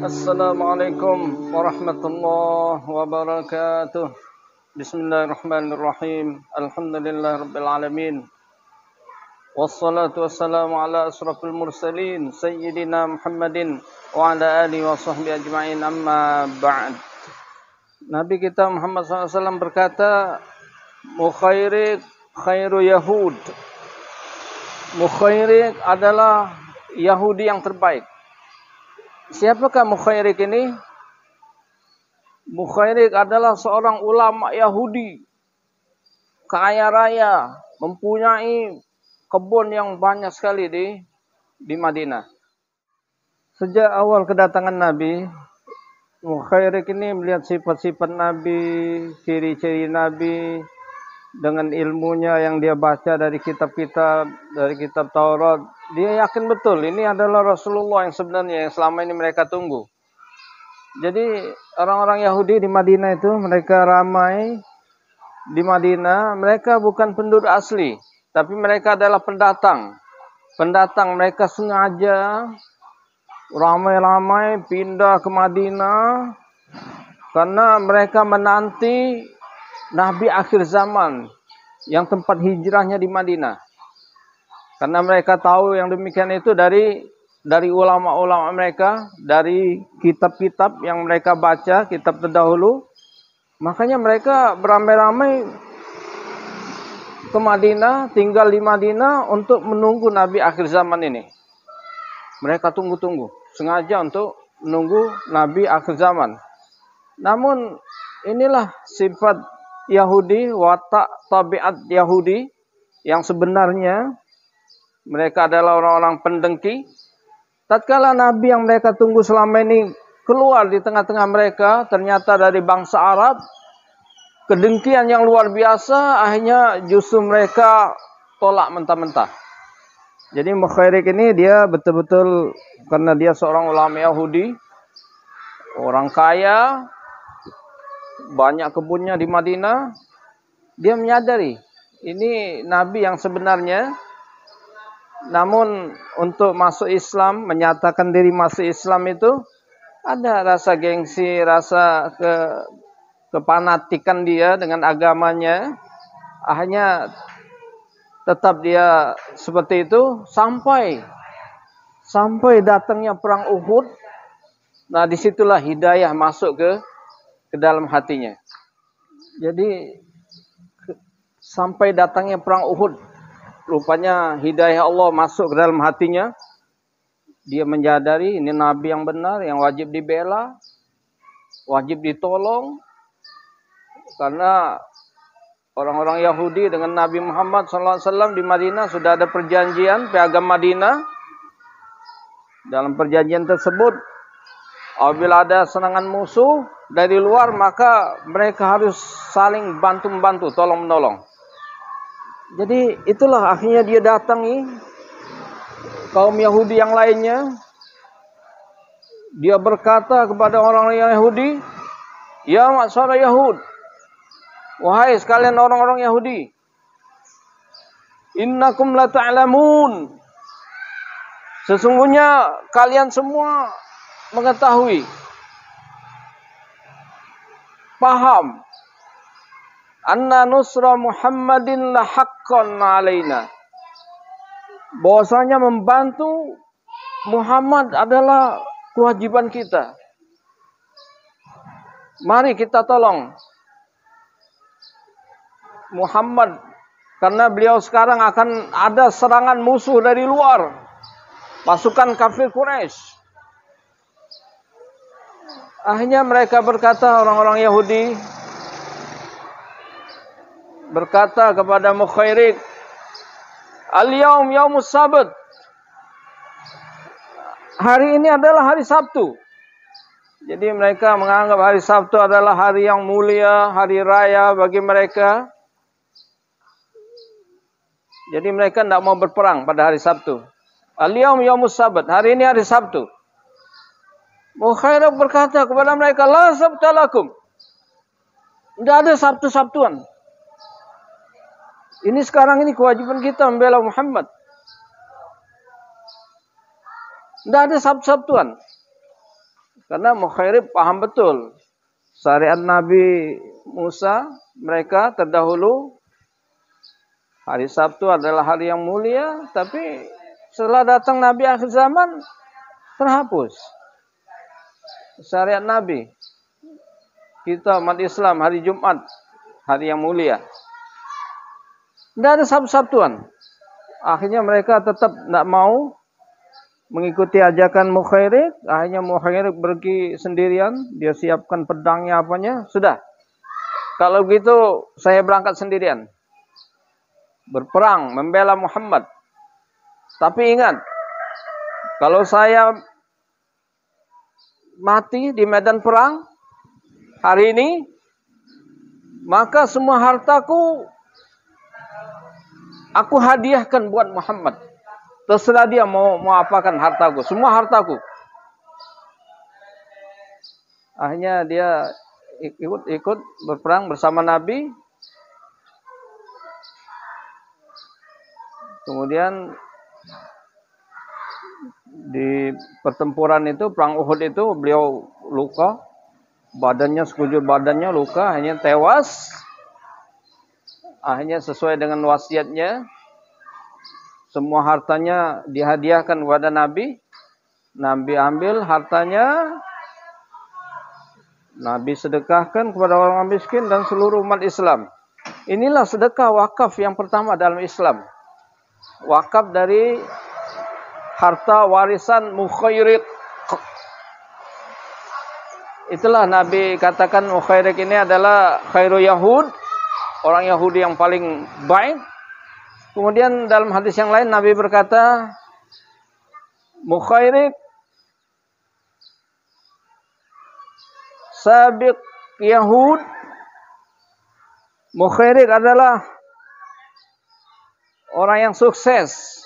Assalamualaikum warahmatullahi wabarakatuh. Bismillahirrahmanirrahim. Alhamdulillahirabbil alamin. Wassalatu wassalamu ala asrafil mursalin sayyidina Muhammadin wa ala alihi wa sahbihi ajma'in, amma ba'd. Nabi kita Muhammad SAW berkata, Mukhairik khairu Yahud. Mukhairik adalah Yahudi yang terbaik. Siapakah Mukhairik ini? Mukhairik adalah seorang ulama Yahudi, kaya raya, mempunyai kebun yang banyak sekali di Madinah. Sejak awal kedatangan Nabi, Mukhairik ini melihat sifat-sifat Nabi, ciri-ciri Nabi, dengan ilmunya yang dia baca dari kitab-kitab, dari kitab Taurat. Dia yakin betul ini adalah Rasulullah yang sebenarnya, yang selama ini mereka tunggu. Jadi orang-orang Yahudi di Madinah itu, mereka ramai di Madinah. Mereka bukan penduduk asli, tapi mereka adalah pendatang. Pendatang, mereka sengaja ramai-ramai pindah ke Madinah karena mereka menanti Nabi akhir zaman yang tempat hijrahnya di Madinah. Karena mereka tahu yang demikian itu dari ulama-ulama mereka, dari kitab-kitab yang mereka baca, kitab terdahulu. Makanya mereka beramai-ramai ke Madinah, tinggal di Madinah untuk menunggu Nabi akhir zaman ini. Mereka tunggu-tunggu, sengaja untuk menunggu Nabi akhir zaman. Namun inilah sifat Yahudi, watak tabiat Yahudi yang sebenarnya. Mereka adalah orang-orang pendengki. Tatkala Nabi yang mereka tunggu selama ini keluar di tengah-tengah mereka, ternyata dari bangsa Arab, kedengkian yang luar biasa, akhirnya justru mereka tolak mentah-mentah. Jadi Mukhairik ini dia betul-betul, karena dia seorang ulama Yahudi, orang kaya, banyak kebunnya di Madinah, dia menyadari ini Nabi yang sebenarnya. Namun untuk masuk Islam, menyatakan diri masuk Islam itu ada rasa gengsi, rasa kepanatikan dia dengan agamanya. Akhirnya tetap dia seperti itu sampai datangnya perang Uhud. Nah, disitulah hidayah masuk ke dalam hatinya. Jadi sampai datangnya perang Uhud, rupanya hidayah Allah masuk ke dalam hatinya. Dia menyadari ini Nabi yang benar, yang wajib dibela, wajib ditolong. Karena orang-orang Yahudi dengan Nabi Muhammad SAW di Madinah sudah ada perjanjian, piagam Madinah. Dalam perjanjian tersebut, apabila ada serangan musuh dari luar, maka mereka harus saling bantu-membantu, tolong-menolong. Jadi itulah akhirnya dia datangi kaum Yahudi yang lainnya. Dia berkata kepada orang-orang Yahudi, "Ya ma'syara Yahud, wahai sekalian orang-orang Yahudi, innakum la ta'lamun. Sesungguhnya kalian semua mengetahui, paham, anna nusra Muhammadin la haqqan alaina. Bahwasanya membantu Muhammad adalah kewajiban kita. Mari kita tolong Muhammad, karena beliau sekarang akan ada serangan musuh dari luar, pasukan kafir Quraisy." Akhirnya mereka berkata, orang-orang Yahudi berkata kepada Mukhairik, "Al-yaum yaumus sabt." Hari ini adalah hari Sabtu. Jadi mereka menganggap hari Sabtu adalah hari yang mulia, hari raya bagi mereka. Jadi mereka tidak mau berperang pada hari Sabtu. Al-yaum yaumus sabt. Hari ini hari Sabtu. Mukhairik berkata kepada mereka, "La sabta lakum." Tidak ada Sabtu-Sabtuan. Ini sekarang ini kewajiban kita membela Muhammad. Tidak ada Sabtu-Sabtuan. Karena Mukhairib paham betul syariat Nabi Musa, mereka terdahulu hari Sabtu adalah hari yang mulia, tapi setelah datang Nabi akhir zaman terhapus syariat Nabi. Kita umat Islam hari Jumat, hari yang mulia. Tidak ada Sabtu-Sabtuan. Akhirnya mereka tetap tidak mau mengikuti ajakan Mukhairib. Akhirnya Mukhairib pergi sendirian. Dia siapkan pedangnya apanya. Sudah. Kalau begitu saya berangkat sendirian. Berperang, membela Muhammad. Tapi ingat. Kalau saya mati di medan perang hari ini, maka semua hartaku aku hadiahkan buat Muhammad. Terserah dia mau apakan hartaku, semua hartaku. Akhirnya dia ikut berperang bersama Nabi. Kemudian di pertempuran itu, perang Uhud itu, beliau luka. Badannya, sekujur badannya luka, akhirnya tewas. Akhirnya sesuai dengan wasiatnya, semua hartanya dihadiahkan kepada Nabi. Nabi ambil hartanya, Nabi sedekahkan kepada orang miskin dan seluruh umat Islam. Inilah sedekah wakaf yang pertama dalam Islam. Wakaf dari harta warisan Mukhairib. Itulah Nabi katakan Mukhairib ini adalah khairu Yahud, orang Yahudi yang paling baik. Kemudian dalam hadis yang lain Nabi berkata, Mukhairib sabiq Yahud. Mukhairib adalah orang yang sukses,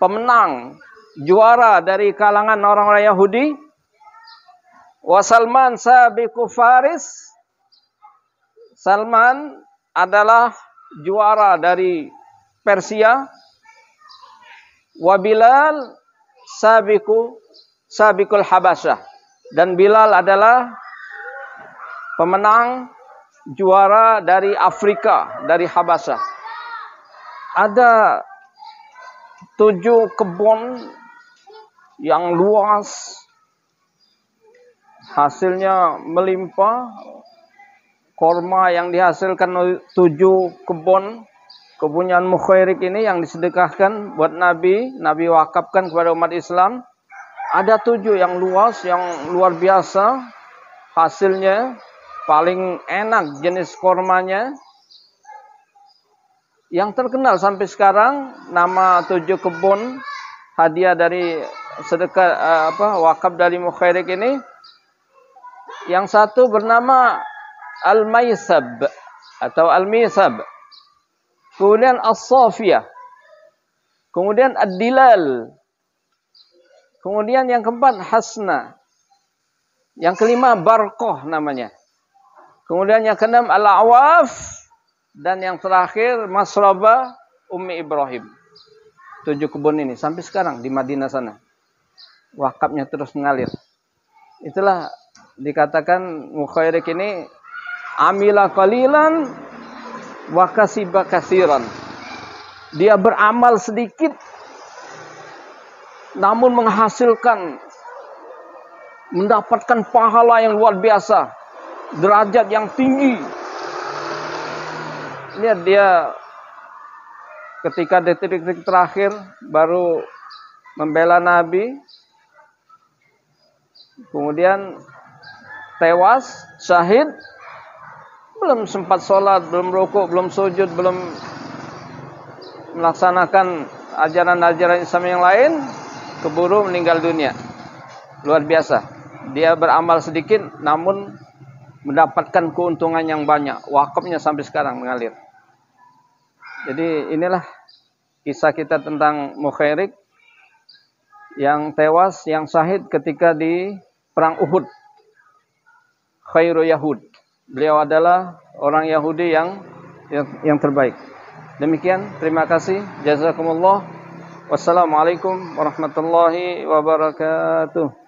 pemenang, juara dari kalangan orang-orang Yahudi. Wa Salman sabiqu Faris. Salman adalah juara dari Persia. Wa Bilal sabiqul Habasyah. Dan Bilal adalah pemenang juara dari Afrika, dari Habasyah. Ada 7 kebun yang luas, hasilnya melimpah. Korma yang dihasilkan 7 kebunnya Mukhairib ini yang disedekahkan buat Nabi. Nabi wakafkan kepada umat Islam. Ada 7 yang luas, yang luar biasa. Hasilnya paling enak jenis kormanya. Yang terkenal sampai sekarang nama 7 kebun hadiah dari sedekah wakaf dari Mukhairib ini. Yang satu bernama Al-Maisab atau Al-Misab. Kemudian As-Safiyah. Kemudian Ad-Dilal. Kemudian yang keempat Hasna. Yang kelima Barqah namanya. Kemudian yang keenam Al-Awaf. Dan yang terakhir Masraba Ummi Ibrahim. 7 kebun ini sampai sekarang di Madinah sana. Wakafnya terus mengalir. Itulah dikatakan Mukhairib ini amila qalilan wa kasiba katsiran. Dia beramal sedikit namun menghasilkan, mendapatkan pahala yang luar biasa, derajat yang tinggi. Lihat dia ketika detik-detik terakhir baru membela Nabi, kemudian tewas, syahid, belum sempat sholat, belum rukuk, belum sujud, belum melaksanakan ajaran-ajaran Islam yang lain, keburu meninggal dunia. Luar biasa. Dia beramal sedikit, namun mendapatkan keuntungan yang banyak. Wakafnya sampai sekarang mengalir. Jadi inilah kisah kita tentang Mukhairib yang tewas, yang syahid ketika di perang Uhud. Khairu Yahud. Beliau adalah orang Yahudi yang terbaik. Demikian, terima kasih. Jazakumullah. Wassalamualaikum warahmatullahi wabarakatuh.